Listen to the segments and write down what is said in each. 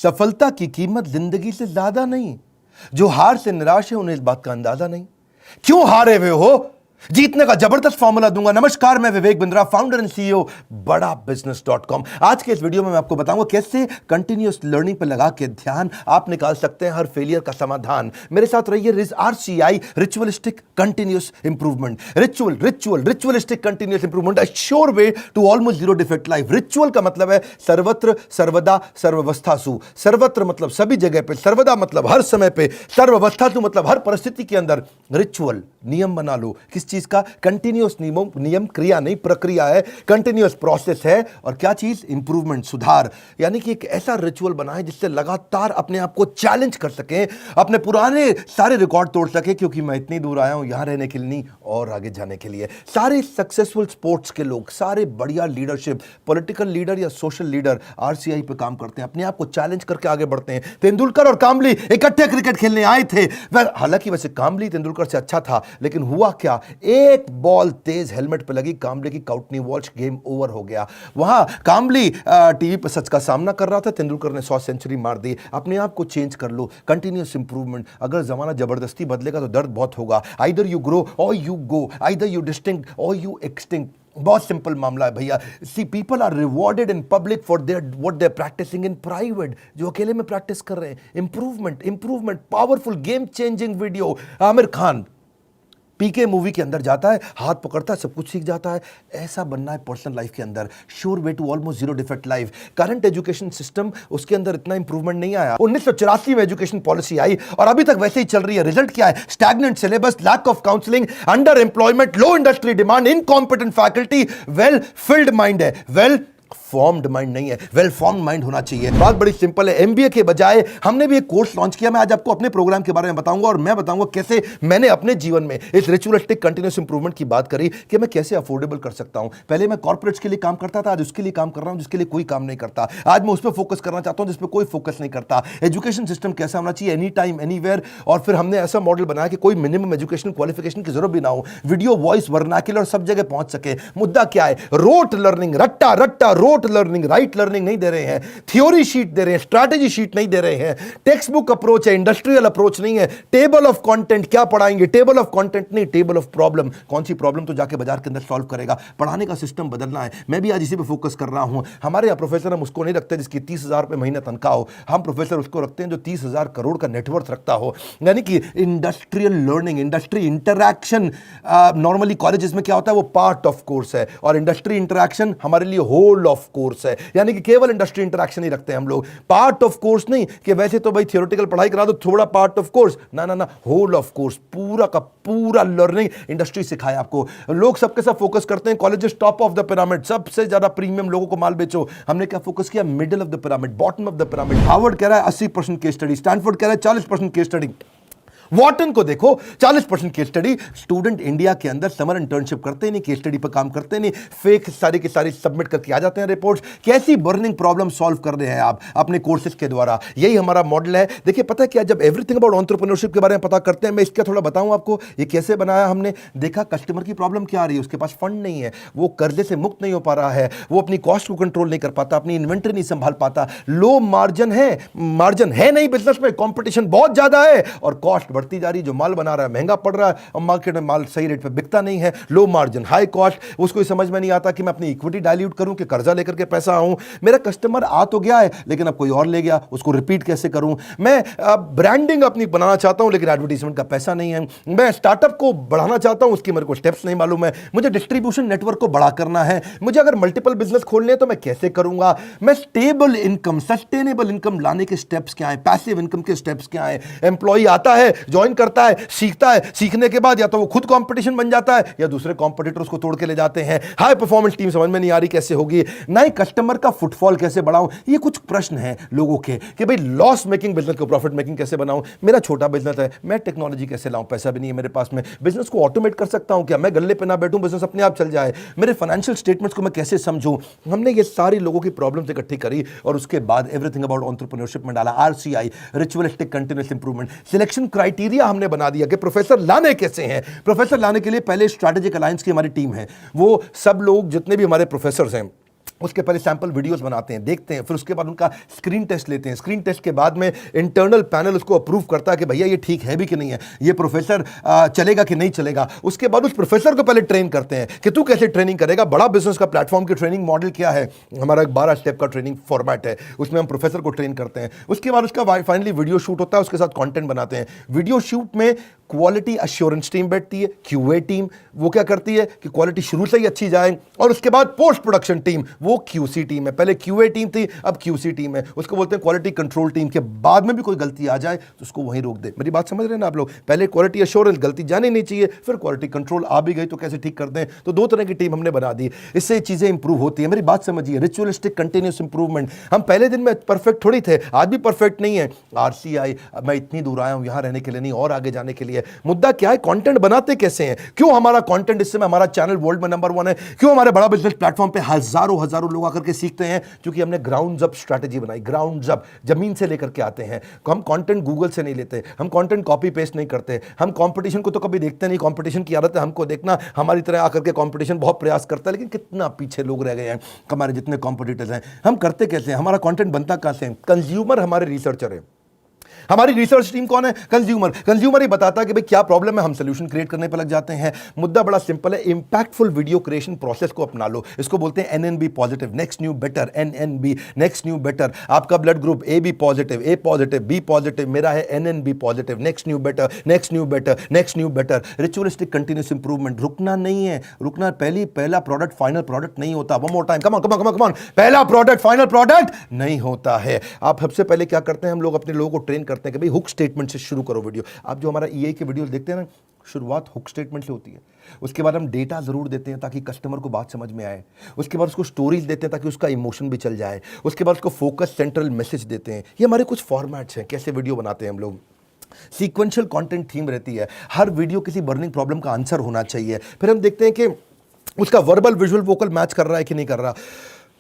सफलता की कीमत जिंदगी से ज्यादा नहीं। जो हार से निराश है उन्हें इस बात का अंदाजा नहीं। क्यों हारे हुए हो? जीतने का जबरदस्त फॉर्मूला दूंगा। नमस्कार, मैं Vivek Bindra, founder and CEO बड़ा बिजनेस.com। आज के इस वीडियो में मैं आपको बताऊंगा कैसे कंटिन्यूअस लर्निंग पर लगा के ध्यान आप निकाल सकते हैं हर फेलियर का समाधान। मेरे साथ रहिए। RCI, ritualistic continuous improvement. Ritualistic continuous improvement, a sure way to almost zero defect life. Ritual का मतलब है सर्वत्र, सर्वदा, सर्वावस्थासु। सर्वत्र मतलब सभी जगह पे, सर्वदा मतलब हर समय पे, सर्वावस्थासु मतलब हर परिस्थिति के अंदर। रिचुअल नियम बना लो। किस चीज का? कंटिन्यूअस नियम, क्रिया नहीं प्रक्रिया है, कंटिन्यूअस प्रोसेस है। और क्या चीज? इंप्रूवमेंट, सुधार। यानी कि एक ऐसा रिचुअल बनाए जिससे लगातार अपने आप को चैलेंज कर सकें, अपने पुराने सारे रिकॉर्ड तोड़ सके। क्योंकि मैं इतनी दूर आया हूं यहां रहने के लिए नहीं, और आगे जाने के लिए। सारे सक्सेसफुल स्पोर्ट्स के लोग, सारे बढ़िया लीडरशिप, पॉलिटिकल लीडर या सोशल लीडर RCI पे काम करते हैं, अपने आप को चैलेंज करके आगे बढ़ते हैं। तेंदुलकर और कामली इकट्ठे क्रिकेट खेलने आए थे। हालांकि वैसे कामली तेंदुलकर से अच्छा था, लेकिन हुआ क्या? एक बॉल तेज हेलमेट पे लगी, कामले की काउटनी वॉच, गेम ओवर हो गया। वहां कामली टीवी पर सच का सामना कर रहा था, तेंदुलकर ने 100 सेंचुरी मार दी। अपने आप को चेंज कर लो, कंटिन्यूअस इंप्रूवमेंट। अगर जमाना जबरदस्ती बदलेगा तो दर्द बहुत होगा। आइदर यू ग्रो और you go, either you distinct और यू एक्सटिंक्ट। बहुत सिंपल मामला है भैया। See people are rewarded in public for their what they are practising in private. जो अकेले में प्रैक्टिस कर रहे हैं, improvement, powerful game changing video. Aamir Khan PK movie के अंदर जाता है, हाथ पकड़ता है, सब कुछ सीख जाता है। ऐसा बनना है पर्सनल लाइफ के अंदर। Sure way to almost zero defect life. Current education system, उसके अंदर इतना इंप्रूवमेंट नहीं आया। 1984 में एजुकेशन पॉलिसी आई और अभी तक वैसे ही चल रही है। रिजल्ट क्या है? Stagnant syllabus, lack of counselling, under employment, low industry demand, incompetent faculty. Well filled mind है, वेल फॉर्म्ड माइंड नहीं है। वेल फॉर्म्ड माइंड होना चाहिए। बात बड़ी सिंपल है। MBA के बजाय हमने भी एक कोर्स लॉन्च किया। मैं आज आपको अपने प्रोग्राम के बारे में बताऊंगा, और मैं बताऊंगा कैसे मैंने अपने जीवन में इस रिचुअलिस्टिक कंटिन्यूअस इंप्रूवमेंट की बात करी कि मैं कैसे अफोर्डेबल कर सकता हूं। पहले मैं कॉर्पोरेट्स के लिए काम करता था, आज उसके लिए काम कर रहा हूं जिसके लिए कोई काम नहीं करता। आज मैं उस पर फोकस करना चाहता हूं जिस पर कोई फोकस नहीं करता। एजुकेशन सिस्टम कैसा होना चाहिए? Any time anywhere. और फिर हमने ऐसा मॉडल बनाया कि कोई मिनिमम एजुकेशन क्वालिफिकेशन की जरूरत भी ना हो। वीडियो, वॉइस, वर्नाक्युलर सब जगह पहुंच सके। मुद्दा क्या है? रोट लर्निंग, रट्टा रोट लर्निंग, राइट लर्निंग नहीं दे रहे हैं। थ्योरी शीट दे रहे हैं, स्ट्रैटेजी शीट नहीं दे रहे हैं। टेक्स्ट बुक अप्रोच है, इंडस्ट्रियल अप्रोच नहीं है। टेबल ऑफ कंटेंट क्या पढ़ाएंगे? टेबल ऑफ कंटेंट नहीं, टेबल ऑफ प्रॉब्लम। कौन सी प्रॉब्लम तो जाके बाजार के अंदर सॉल्व करेगा। पढ़ाने का सिस्टम बदलना है। मैं भी आज इसी पे फोकस कर रहा हूं। हमारे यहाँ प्रोफेसर हम उसको नहीं रखते जिसकी 30,000 रुपए महीने तनख्वाह हो। हम प्रोफेसर उसको रखते हैं जो 30,000 करोड़ का नेटवर्थ रखता हो। यानी कि industrial learning, industry interaction. Normally colleges में क्या होता है? वो पार्ट ऑफ कोर्स है, और इंडस्ट्री इंटरैक्शन हमारे लिए होल ऑफ कोर्स है। यानी कि केवल इंडस्ट्री इंटरैक्शन ही रखते हैं हम लोग। पार्ट ऑफ कोर्स नहीं कि वैसे तो भाई थियोरेटिकल पढ़ाई करा दो, थोड़ा पार्ट ऑफ कोर्स। ना, होल ऑफ कोर्स, पूरा का पूरा लर्निंग इंडस्ट्री सिखाए आपको। लोग सबके सब फोकस करते हैं colleges top of the pyramid, सबसे ज्यादा प्रीमियम लोगों को माल बेचो। हमने क्या फोकस किया? Middle of the pyramid, bottom of the pyramid. Harvard कह रहा है 80% केस स्टडी, स्टैनफोर्ड कह रहा है 40% केस स्टडी। वॉटन को देखो 40% केस स्टडी। स्टूडेंट इंडिया के अंदर समर इंटर्नशिप करते नहीं, केस स्टडी पर काम करते नहीं, फेक सारी की सारी सबमिट करके आ जाते हैं रिपोर्ट्स। कैसी बर्निंग प्रॉब्लम सॉल्व कर रहे हैं आप अपने कोर्सेज के द्वारा? यही हमारा मॉडल है। देखिए पता है क्या, जब एवरीथिंग अबाउट एंटरप्रेन्योरशिप के बारे में पता करते हैं, मैं इसका थोड़ा बताऊं आपको ये कैसे बनाया हमने। देखा कस्टमर की प्रॉब्लम क्या आ रही है, उसके पास फंड नहीं है, वो कर्जे से मुक्त नहीं हो पा रहा है, वो अपनी कॉस्ट को कंट्रोल नहीं कर पाता, अपनी इन्वेंटरी नहीं संभाल पाता, लो मार्जिन है नहीं बिजनेस में, कॉम्पिटिशन बहुत ज्यादा है और कॉस्ट बढ़ती जा रही है। जो माल बना रहा है महंगा पड़ रहा है और मार्केट में माल सही रेट पे बिकता नहीं है। Low margin, high cost. उसको समझ में नहीं आता कि मैं अपनी इक्विटी डाइल्यूट करूं कि कर्जा लेकर के पैसा आऊं। मेरा कस्टमर आ तो गया है लेकिन अब कोई और ले गया, उसको रिपीट कैसे करूं। मैं ब्रांडिंग अपनी बनाना चाहता हूं लेकिन एडवर्टाइजमेंट का पैसा नहीं है। मैं स्टार्टअप को बढ़ाना चाहता हूं, उसकी मेरे को स्टेप्स नहीं मालूम है। मुझे डिस्ट्रीब्यूशन नेटवर्क को बड़ा करना है। मुझे अगर मल्टीपल बिजनेस खोलने हैं तो मैं कैसे करूंगा। मैं स्टेबल इनकम, सस्टेनेबल इनकम लाने के स्टेप्स क्या है, पैसिव इनकम के स्टेप्स क्या है। एम्प्लॉय आता है, ज्वाइन करता है, सीखता है, सीखने के बाद या तो वो खुद कंपटीशन बन जाता है या दूसरे कंपटीटर उसको तोड़ के ले जाते हैं। हाई परफॉर्मेंस टीम समझ में नहीं आ रही कैसे होगी। नए कस्टमर का फुटफॉल कैसे बढ़ाऊं। ये कुछ प्रश्न हैं लोगों के कि भाई लॉस मेकिंग बिजनेस को प्रॉफिट मेकिंग कैसे बनाऊं। मेरा छोटा बिजनेस है, मैं टेक्नोलॉजी कैसे लाऊं, पैसा भी नहीं है मेरे पास में। बिजनेस को ऑटोमेट कर सकता हूं क्या? मैं गल्ले पे ना बैठूं, बिजनेस अपने आप चल जाए। मेरे फाइनेंशियल स्टेटमेंट्स को मैं कैसे समझूं। हमने ये सारी लोगों की प्रॉब्लम्स इकट्ठी करी और उसके बाद एवरीथिंग अबाउट एंटरप्रेन्योरशिप में डाला। RCI, ritualistic continuous improvement. Selection criteria हमने बना दिया कि प्रोफेसर लाने कैसे हैं। प्रोफेसर लाने के लिए पहले स्ट्रैटेजिक अलायंस की हमारी टीम है। वो सब लोग जितने भी हमारे प्रोफेसर हैं उसके पहले सैंपल वीडियोस बनाते हैं, देखते हैं, फिर उसके बाद उनका स्क्रीन टेस्ट लेते हैं। स्क्रीन टेस्ट के बाद में इंटरनल पैनल उसको अप्रूव करता है कि भैया ये ठीक है भी कि नहीं है, ये प्रोफेसर चलेगा कि नहीं चलेगा। उसके बाद उस प्रोफेसर को पहले ट्रेन करते हैं कि तू कैसे ट्रेनिंग करेगा। बड़ा बिजनेस का प्लेटफॉर्म की ट्रेनिंग मॉडल क्या है, हमारा एक 12 स्टेप का ट्रेनिंग फॉर्मेट है, उसमें हम प्रोफेसर को ट्रेन करते हैं। उसके बाद उसका फाइनली वीडियो शूट होता है, उसके साथ कॉन्टेंट बनाते हैं। वीडियो शूट में क्वालिटी अश्योरेंस टीम बैठती है, क्यूए टीम, वो क्या करती है कि क्वालिटी शुरू से ही अच्छी जाए, और उसके बाद पोस्ट प्रोडक्शन टीम, वो क्यूसी टीम है। पहले क्यूए टीम थी, अब क्यूसी टीम है, उसको बोलते हैं क्वालिटी कंट्रोल टीम। के बाद में भी कोई गलती आ जाए तो उसको वहीं रोक दे। मेरी बात समझ रहे हैं ना आप लोग? पहले क्वालिटी अश्योरेंस, गलती जानी नहीं चाहिए, फिर क्वालिटी कंट्रोल आ भी गई तो कैसे ठीक कर दें। तो दो तरह की टीम हमने बना दी, इससे चीजें इंप्रूव होती है। मेरी बात समझिए, रिचुअलिस्टिक कंटिन्यूस इंप्रूवमेंट। हम पहले दिन में परफेक्ट थोड़ी थे, आज भी परफेक्ट नहीं है। आरसीआई, मैं इतनी दूर आया हूं यहां रहने के लिए नहीं, और आगे जाने के लिए। मुद्दा क्या है, कंटेंट बनाते कैसे हैं? क्यों हमारा कंटेंट, इस समय हमारा चैनल वर्ल्ड में नंबर 1 है? क्यों हमारे बड़ा बिजनेस प्लेटफॉर्म पे हजारों लोग आकर के सीखते हैं? क्योंकि हमने ग्राउंड अप स्ट्रेटजी बनाई। ग्राउंड अप, जमीन से लेकर के आते हैं। हम कंटेंट गूगल से नहीं लेते, हम कंटेंट कॉपी पेस्ट नहीं करते, हम कंपटीशन को तो कभी देखते नहीं। कंपटीशन की आदत है हमको देखना, हमारी तरह आकर के कंपटीशन बहुत प्रयास करता है, लेकिन कितना पीछे लोग रह गए हैं हमारे जितने कॉम्पिटिटर्स हैं। हम करते कैसे हैं, हमारा कंटेंट बनता कैसे है? कंज्यूमर हमारे रिसर्चर है। हमारी रिसर्च टीम कौन है? कंज्यूमर। कंज्यूमर ही बताता है कि भाई क्या प्रॉब्लम है, हम सोल्यूशन क्रिएट करने पर लग जाते हैं। मुद्दा बड़ा सिंपल है, इंपैक्टफुल वीडियो क्रिएशन प्रोसेस को अपना लो। इसको बोलते हैं NNB positive, next new better. NNB, next new better. आपका blood group A B positive, A positive, B positive, मेरा है NNB positive. Next new better, next new better, next new better. Ritualistic continuous improvement, रुकना नहीं है। रुकना, पहला product final product नहीं होता। One more time, come on come on come on, पहला प्रोडक्ट फाइनल प्रोडक्ट नहीं होता है। आप सबसे पहले क्या करते हैं, हम लोग अपने लोगों को ट्रेन करते हैं कि भाई हुक स्टेटमेंट से शुरू करो वीडियो। आप जो हमारा ईआई के वीडियो देखते हैं ना, शुरुआत हुक स्टेटमेंट से होती है। उसके बाद हम डेटा जरूर देते हैं ताकि कस्टमर को बात समझ में आए। उसके बाद उसको स्टोरीज देते हैं ताकि उसका इमोशन भी चल जाए। उसके बाद उसको फोकस सेंट्रल मैसेज देते हैं। ये हमारे कुछ फॉर्मेट्स हैं कैसे वीडियो बनाते हैं हम लोग। सीक्वेंशियल कंटेंट थीम रहती है, हर वीडियो किसी बर्निंग प्रॉब्लम का आंसर होना चाहिए। फिर हम देखते हैं कि उसका वर्बल विजुअल वोकल मैच कर रहा है कि नहीं कर रहा,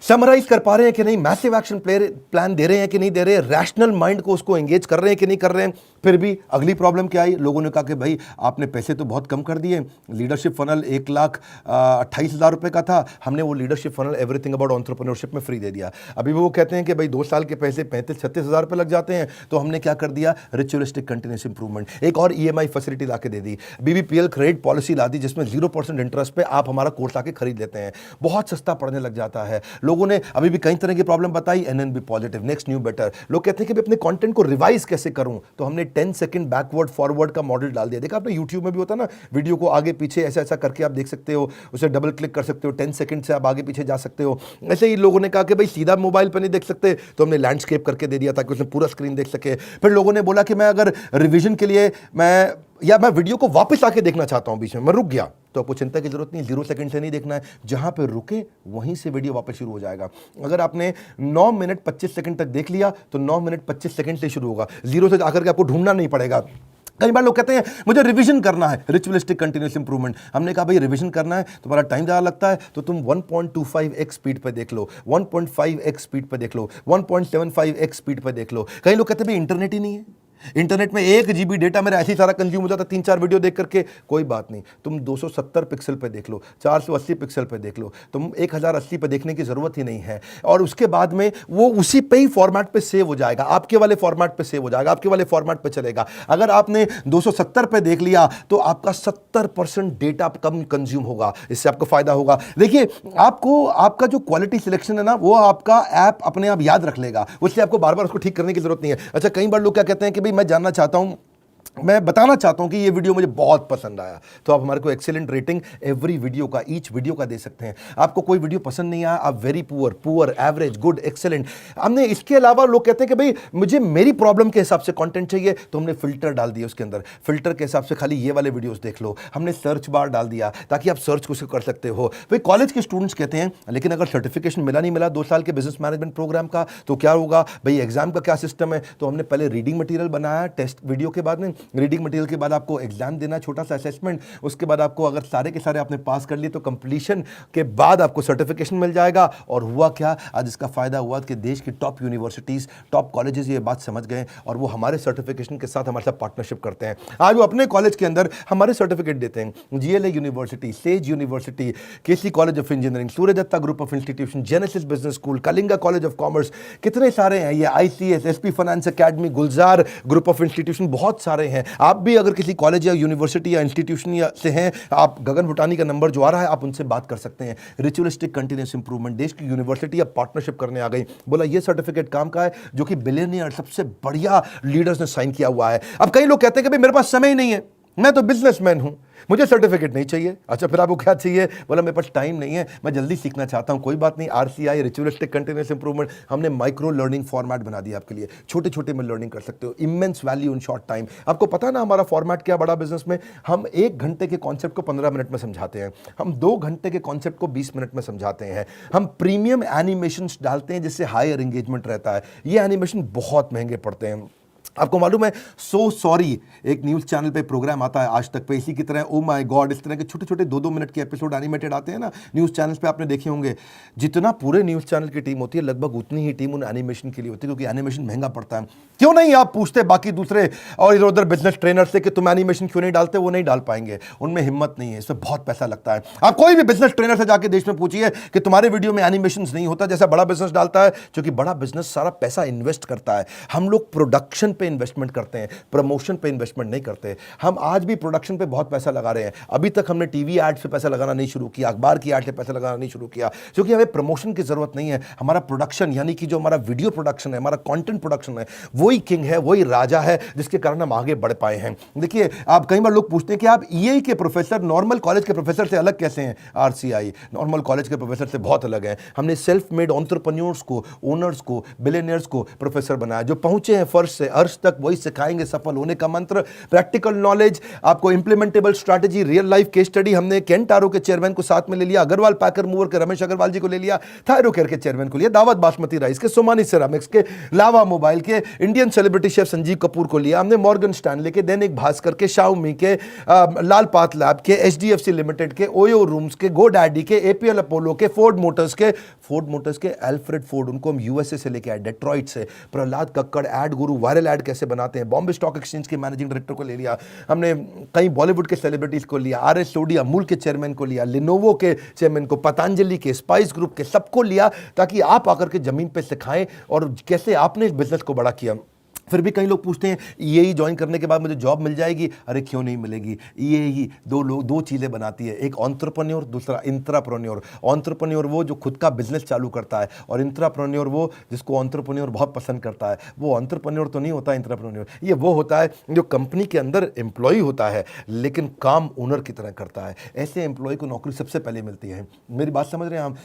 समराइज कर पा रहे हैं कि नहीं, मैसिव एक्शन प्लान दे रहे हैं कि नहीं दे रहे, रैशनल माइंड को उसको एंगेज कर रहे हैं कि नहीं कर रहे हैं। फिर भी अगली प्रॉब्लम क्या आई, लोगों ने कहा कि भाई आपने पैसे तो बहुत कम कर दिए। लीडरशिप फनल 1,28,000 रुपए का था, हमने वो leadership funnel everything about entrepreneurship में फ्री दे दिया। अभी वो कहते हैं कि भाई 2 साल के पैसे 35-36 हज़ार रुपये लग जाते हैं। तो हमने क्या कर दिया, रिचुअलिस्टिक कंटिन्यूस इंप्रूवमेंट, एक और ईएमआई फैसिलिटी ला के दे दी। बीबीपीएल क्रेडिट पॉलिसी ला दी जिसमें 0% इंटरेस्ट पे आप हमारा कोर्स आके खरीद लेते हैं। बहुत सस्ता पड़ने लग जाता है। लोगों ने अभी भी कई तरह की प्रॉब्लम बताई, NNB positive, next new better. लोग कहते हैं कि अपने कंटेंट को रिवाइज कैसे करूं, तो हमने 10 सेकंड बैकवर्ड फॉरवर्ड का मॉडल डाल दिया। देखा आपने यूट्यूब में भी होता है ना, वीडियो को आगे पीछे ऐसा ऐसा करके आप देख सकते हो, उसे डबल क्लिक कर सकते हो, 10 सेकंड से आप आगे पीछे जा सकते हो। ऐसे ही लोगों ने कहा कि भाई सीधा मोबाइल पर नहीं देख सकते, तो हमने लैंडस्केप करके दे दिया ताकि उसमें पूरा स्क्रीन देख सके। फिर लोगों ने बोला कि मैं अगर रिविजन के लिए मैं वीडियो को वापस आके देखना चाहता हूं, बीच में मैं रुक गया, तो आपको चिंता की जरूरत नहीं, 0 सेकंड से नहीं देखना है, जहां पे रुके वहीं से वीडियो वापस शुरू हो जाएगा। अगर आपने 9 मिनट 25 सेकंड तक देख लिया तो 9 मिनट 25 सेकंड से शुरू होगा, 0 से आकर के आपको ढूंढना नहीं पड़ेगा। कई बार लोग कहते हैं मुझे रिवीजन करना है, रिचुअलिस्टिक कंटिन्यूस इंप्रूवमेंट। हमने कहा भाई रिवीजन करना है, तुम्हारा टाइम ज़्यादा लगता है तो तुम 1.25x स्पीड पे देख लो, 1.5x स्पीड पे देख लो, 1.75x स्पीड पे देख लो। कई लोग कहते हैं भाई इंटरनेट ही नहीं है, इंटरनेट में 1 GB डेटा मेरा ऐसे ही सारा कंज्यूम हो जाता 3-4 वीडियो देख करके। कोई बात नहीं, तुम 270 पिक्सल पे देख लो, 480 पिक्सल पे देख लो, तुम 1080 पे देखने की जरूरत ही नहीं है। और उसके बाद में वो उसी पे ही फॉर्मेट पे सेव हो जाएगा, आपके वाले फॉर्मेट पे सेव हो जाएगा, आपके वाले फॉर्मेट पे चलेगा। अगर आपने 270 पे देख लिया तो आपका 70% डेटा कम कंज्यूम होगा, इससे आपको फायदा होगा। देखिए आपको आपका जो क्वालिटी सिलेक्शन है ना, वो आपका ऐप अपने आप याद रख लेगा, उससे आपको बार बार उसको ठीक करने की जरूरत नहीं है। अच्छा, कई बार लोग क्या कहते हैं कि मैं जानना चाहता हूं, मैं बताना चाहता हूं कि ये वीडियो मुझे बहुत पसंद आया, तो आप हमारे को एक्सीलेंट रेटिंग एवरी वीडियो का, ईच वीडियो का दे सकते हैं। आपको कोई वीडियो पसंद नहीं आया, आप very poor, average, good, excellent. हमने इसके अलावा लोग कहते हैं कि भाई मुझे मेरी प्रॉब्लम के हिसाब से कंटेंट चाहिए, तो हमने फिल्टर डाल दिया उसके अंदर, फिल्टर के हिसाब से खाली ये वाले वीडियोस देख लो। हमने सर्च बार डाल दिया ताकि आप सर्च को कर सकते हो। भाई कॉलेज के स्टूडेंट्स कहते हैं लेकिन अगर सर्टिफिकेशन मिला नहीं मिला 2 साल के बिजनेस मैनेजमेंट प्रोग्राम का, तो क्या होगा भाई, एग्जाम का क्या सिस्टम है। तो हमने पहले रीडिंग मटेरियल बनाया टेस्ट वीडियो के बाद में, रीडिंग मटेरियल के बाद आपको एग्जाम देना, छोटा सा असेसमेंट, उसके बाद आपको अगर सारे के सारे आपने पास कर लिए तो कंप्लीशन के बाद आपको सर्टिफिकेशन मिल जाएगा। और हुआ क्या, आज इसका फायदा हुआ कि देश की टॉप यूनिवर्सिटीज, टॉप कॉलेजेस ये बात समझ गए और वो हमारे सर्टिफिकेशन के साथ हमारे साथ पार्टनरशिप करते हैं। आज वो अपने कॉलेज के अंदर हमारे सर्टिफिकेट देते हैं। GLA university, Sage university, KC college of engineering, Surya Datta group of institution, Genesis business school, Kalinga college of commerce, कितने सारे हैं ये, ICS, SP finance academy, Gulzar group of institution, बहुत सारे हैं। आप भी अगर किसी कॉलेज या यूनिवर्सिटी या इंस्टीट्यूशन से हैं, आप गगन भुटानी का नंबर जो आ रहा है आप उनसे बात कर सकते हैं। रिचुअलिस्टिक कंटिन्यूस इंप्रूवमेंट, देश की यूनिवर्सिटी अब पार्टनरशिप करने आ गई, बोला ये सर्टिफिकेट काम का है जो कि बिलियनियर सबसे बढ़िया लीडर्स ने साइन किया हुआ है। अब कई लोग कहते हैं कि भाई मेरे पास समय ही नहीं है, मैं तो बिजनेसमैन हूं, मुझे सर्टिफिकेट नहीं चाहिए। अच्छा फिर आपको क्या चाहिए, बोला मेरे पास टाइम नहीं है, मैं जल्दी सीखना चाहता हूं। कोई बात नहीं, आरसीआई, रिचुअलिस्टिक कंटिन्यूस इंप्रूवमेंट, हमने माइक्रो लर्निंग फॉर्मेट बना दिया आपके लिए, छोटे छोटे में लर्निंग कर सकते हो, immense value in short time. आपको पता है ना हमारा फॉर्मेट क्या, बड़ा बिजनेस में हम 1 घंटे के कॉन्सेप्ट को 15 मिनट में समझाते हैं, हम 2 घंटे के कॉन्सेप्ट को 20 मिनट में समझाते हैं, हम प्रीमियम एनिमेशन डालते हैं जिससे हायर एंगेजमेंट रहता है। ये एनिमेशन बहुत महंगे पड़ते हैं। आपको मालूम है, सो सॉरी एक न्यूज़ चैनल पे प्रोग्राम आता है आज तक पे, इसी की तरह ओ माय गॉड, इस तरह के छोटे छोटे 2-2 मिनट के एपिसोड एनिमेटेड आते हैं ना न्यूज़ चैनल्स पे, आपने देखे होंगे। जितना पूरे न्यूज़ चैनल की टीम होती है लगभग उतनी ही टीम उन एनिमेशन के लिए होती है, क्योंकि एनिमेशन महंगा पड़ता है। क्यों नहीं आप पूछते बाकी दूसरे और इधर उधर बिजनेस ट्रेनर से कि तुम एनिमेशन क्यों नहीं डालते, वो नहीं डाल पाएंगे, उनमें हिम्मत नहीं है, इसमें बहुत पैसा लगता है। आप कोई भी बिजनेस ट्रेनर से जाके देश में पूछिए कि तुम्हारे वीडियो में एनिमेशन नहीं होता जैसा बड़ा बिजनेस डालता है, क्योंकि बड़ा बिजनेस सारा पैसा इन्वेस्ट करता है। हम लोग प्रोडक्शन पे इन्वेस्टमेंट करते हैं, प्रमोशन पे इन्वेस्टमेंट नहीं करते। हम आज भी प्रोडक्शन पे बहुत पैसा लगा रहे हैं, अभी तक हमने टीवी एड पे पैसा लगाना नहीं शुरू किया, अखबार की एड पे पैसा लगाना नहीं शुरू किया, क्योंकि हमें प्रमोशन की जरूरत नहीं है। हमारा प्रोडक्शन यानी कि जो हमारा वीडियो प्रोडक्शन है, हमारा कंटेंट प्रोडक्शन है, वही किंग है, वही राजा है, जिसके कारण हम आगे बढ़ पाए हैं। देखिए, आप कई बार लोग पूछते हैं कि आप ईए के प्रोफेसर नॉर्मल कॉलेज के प्रोफेसर से अलग कैसे हैं। आरसीआई नॉर्मल कॉलेज के प्रोफेसर से बहुत अलग है। हमने सेल्फ मेड एंटरप्रेन्योर्स को, ओनर्स को, बिलियनियर्स को प्रोफेसर बनाया, जो पहुंचे हैं फर्श से अर्श तक, वही सिखाएंगे सफल होने का मंत्र। प्रैक्टिकल नॉलेज, आपको implementable strategy, real life case study. हमने केंटारो के चेयरमैन को साथ में ले लिया, अग्रवाल पैकर मूवर के रमेश अग्रवाल जी को ले लिया, थायरोकेयर के चेयरमैन को लिया, दावत बासमती राइस के, सोमानी सिरामिक्स के, लावा मोबाइल के, Indian celebrity chef Sanjeev Kapoor को लिया हमने, मॉर्गन स्टैनले के, दैनिक भास्कर के, शाओमी के, लाल पात लैब के, एचडीएफसी लिमिटेड के, ओयो रूम्स के, गो डैडी के, एपीएल अपोलो के, फोर्ड मोटर्स के, एल्फ्रेड फोर्ड, उनको हम यूएसए से लेके आए, डेट्रॉइट से। प्रहलाद कक्कड़, एड गुरु, वायरल एड कैसे बनाते हैं, बॉम्बे स्टॉक एक्सचेंज के मैनेजिंग डायरेक्टर को ले लिया हमने, कई बॉलीवुड के सेलिब्रिटीज को लिया, आरएस सोडी अमूल के चेयरमैन को लिया, लिनोवो के चेयरमैन को, पतंजलि के, स्पाइस ग्रुप के, सबको लिया, ताकि आप आकर के जमीन पे सिखाएं और कैसे आपने इस बिजनेस को बड़ा किया। फिर भी कई लोग पूछते हैं ईएई ज्वाइन करने के बाद मुझे जॉब मिल जाएगी। अरे क्यों नहीं मिलेगी। ईएई दो चीज़ें बनाती है, एक एंटरप्रेन्योर, दूसरा इंट्राप्रेन्योर। एंटरप्रेन्योर वो जो खुद का बिजनेस चालू करता है, और इंट्राप्रेन्योर वो जिसको एंटरप्रेन्योर बहुत पसंद करता है। वो एंटरप्रेन्योर तो नहीं होता इंट्राप्रेन्योर, ये वो होता है जो कंपनी के अंदर एम्प्लॉय होता है लेकिन काम ओनर की तरह करता है। ऐसे एम्प्लॉय को नौकरी सबसे पहले मिलती है। मेरी बात समझ रहे हैं हम।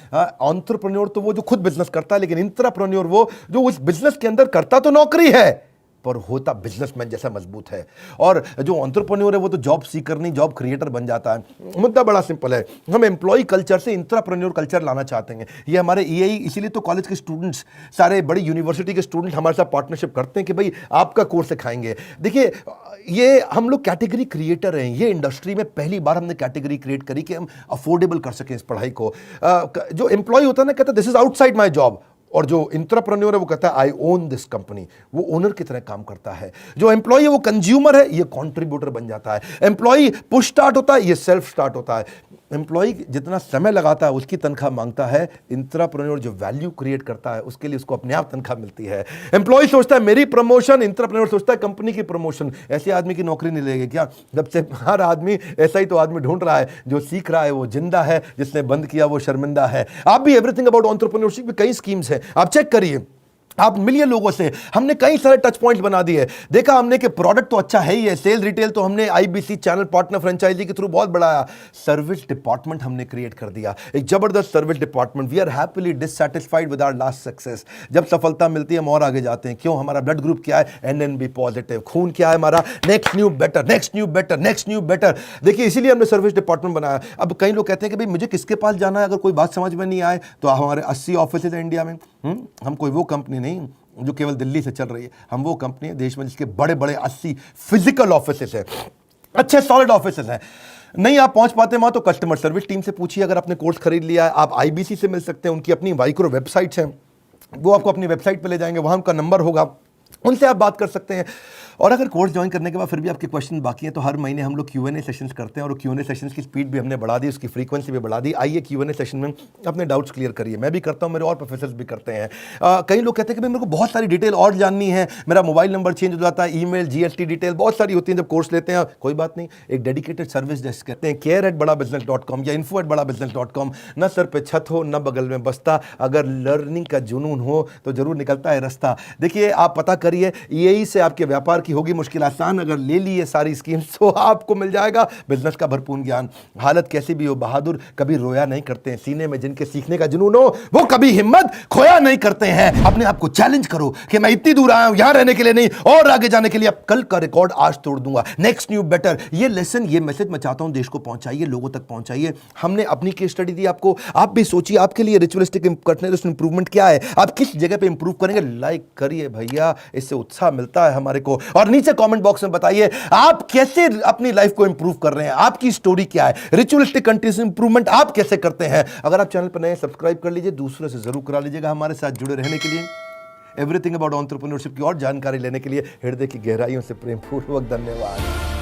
एंटरप्रेन्योर तो वो जो खुद बिजनेस करता है, लेकिन इंट्राप्रेन्योर वो जो उस बिजनेस के अंदर करता तो नौकरी है पर होता बिजनेसमैन जैसा मजबूत है। और जो एंटरप्रेन्योर है वो तो जॉब सीकर नहीं, जॉब क्रिएटर बन जाता है। मुद्दा बड़ा सिंपल है, हम एम्प्लॉय कल्चर से इंट्राप्रेन्योर कल्चर लाना चाहते हैं। ये हमारे ईएई, इसीलिए तो कॉलेज के स्टूडेंट्स, सारे बड़ी यूनिवर्सिटी के स्टूडेंट हमारे साथ पार्टनरशिप करते हैं कि भाई आपका कोर्स सिखाएंगे। देखिए, ये हम लोग कैटेगरी क्रिएटर हैं। ये इंडस्ट्री में पहली बार हमने कैटेगरी क्रिएट करी कि हम अफोर्डेबल कर सकें इस पढ़ाई को। जो एम्प्लॉय होता है ना, कहता है this is outside my job, और जो इंट्राप्रेन्योर है वो कहता है आई ओन दिस कंपनी, वो ओनर की तरह काम करता है। जो एम्प्लॉय है वो कंज्यूमर है, ये कंट्रीब्यूटर बन जाता है। एम्प्लॉय पुश स्टार्ट होता है, ये सेल्फ स्टार्ट होता है। एम्प्लॉय जितना समय लगाता है उसकी तनख्वाह मांगता है। इंट्राप्रेन्योर जो वैल्यू क्रिएट करता है उसके लिए उसको अपने आप तनख्वाह मिलती है। एम्प्लॉय सोचता है मेरी प्रमोशन, इंट्राप्रेन्योर सोचता है कंपनी की प्रमोशन। ऐसे आदमी की नौकरी नहीं लगेगी क्या? जब से हर आदमी ऐसा ही तो आदमी ढूंढ रहा है, जो सीख रहा है वो जिंदा है, जिसने बंद किया वो शर्मिंदा है। आप भी एवरीथिंग अबाउट एंटरप्रेन्योरशिप में कई स्कीम्स हैं, आप चेक करिए। आप मिलिए लोगों से, हमने कई सारे टच पॉइंट्स बना दिए। देखा हमने कि प्रोडक्ट तो अच्छा है ही है, सेल रिटेल तो हमने आईबीसी चैनल पार्टनर फ्रेंचाइजी के थ्रू बहुत बढ़ाया। सर्विस डिपार्टमेंट हमने क्रिएट कर दिया, एक जबरदस्त service department. We are happily dissatisfied with our last success. जब सफलता मिलती है हम और आगे जाते हैं। क्यों? हमारा ब्लड ग्रुप क्या है? NNB positive. खून क्या है हमारा? Next new better, next new better, next new better. देखिए, इसीलिए हमने सर्विस डिपार्टमेंट बनाया। अब कई लोग कहते हैं कि भाई मुझे किसके पास जाना है अगर कोई बात समझ में नहीं आए, तो हमारे 80 ऑफिस है इंडिया में। हम कोई वो कंपनी नहीं जो केवल दिल्ली से चल रही है। हम वो कंपनी है देश में जिसके बड़े बड़े 80 फिजिकल ऑफिसेस हैं, अच्छे सॉलिड ऑफिसेस हैं। नहीं आप पहुंच पाते वहां तो कस्टमर सर्विस टीम से पूछिए। अगर आपने कोर्स खरीद लिया है, आप आईबीसी से मिल सकते हैं, उनकी अपनी माइक्रो वेबसाइट्स हैं, वो आपको अपनी वेबसाइट पे ले जाएंगे, वहां उनका नंबर होगा, उनसे आप बात कर सकते हैं। और अगर कोर्स ज्वाइन करने के बाद फिर भी आपके क्वेश्चन बाकी हैं तो हर महीने हम लोग Q&A सेशंस करते हैं, और Q&A सेशंस की स्पीड भी हमने बढ़ा दी, उसकी फ्रीक्वेंसी भी बढ़ा दी। आइए Q&A सेशन में अपने डाउट्स क्लियर करिए। मैं भी करता हूं, मेरे और प्रोफेसर्स भी करते हैं। कई लोग कहते हैं कि भाई मेरे को बहुत सारी डिटेल और जाननी है, मेरा मोबाइल नंबर चेंज हो जाता है, ईमेल GST डिटेल बहुत सारी होती है जब कोर्स लेते हैं। कोई बात नहीं, एक डेडिकेटेड सर्विस डेस्क कहते हैं care@badabusiness.com या info@badabusiness.com। न सर पे छत हो न बगल में बस्ता, अगर लर्निंग का जुनून हो तो जरूर निकलता है रास्ता। देखिए आप पता करिए, यही से आपके व्यापार की होगी मुश्किल आसान। अगर ले ली ये सारी स्कीम्स तो आपको मिल जाएगा बिजनेस का भरपूर ज्ञान। हालत कैसी भी हो, बहादुर कभी रोया नहीं करते हैं। सीने में जिनके सीखने का जुनून हो वो कभी हिम्मत खोया नहीं करते हैं। अपने आप को चैलेंज करो कि मैं इतनी दूर आया हूं यहां रहने के लिए नहीं, और आगे जाने के लिए। अब कल का रिकॉर्ड आज तोड़ दूंगा, नेक्स्ट न्यू बेटर। ये लेसन, ये मैसेज मैं चाहता हूं देश को पहुंचाइए, लोगों तक पहुंचाइए। हमने अपनी केस स्टडी दी आपको, आप भी सोचिए आपके लिए रिचुअलिस्टिक कंटिन्यूअस इंप्रूवमेंट क्या है, आप किस जगह पे इंप्रूव करेंगे। लाइक करिए भैया, इससे उत्साह मिलता है हमारे को। और नीचे कमेंट बॉक्स में बताइए आप कैसे अपनी लाइफ को इंप्रूव कर रहे हैं, आपकी स्टोरी क्या है, रिचुअलिस्टिक कंटिन्यूअस इंप्रूवमेंट आप कैसे करते हैं। अगर आप चैनल पर नए, सब्सक्राइब कर लीजिए, दूसरों से जरूर करा लीजिएगा हमारे साथ जुड़े रहने के लिए। एवरीथिंग अबाउट एंटरप्रेन्योरशिप की और जानकारी लेने के लिए हृदय की गहराइयों से प्रेमपूर्वक धन्यवाद।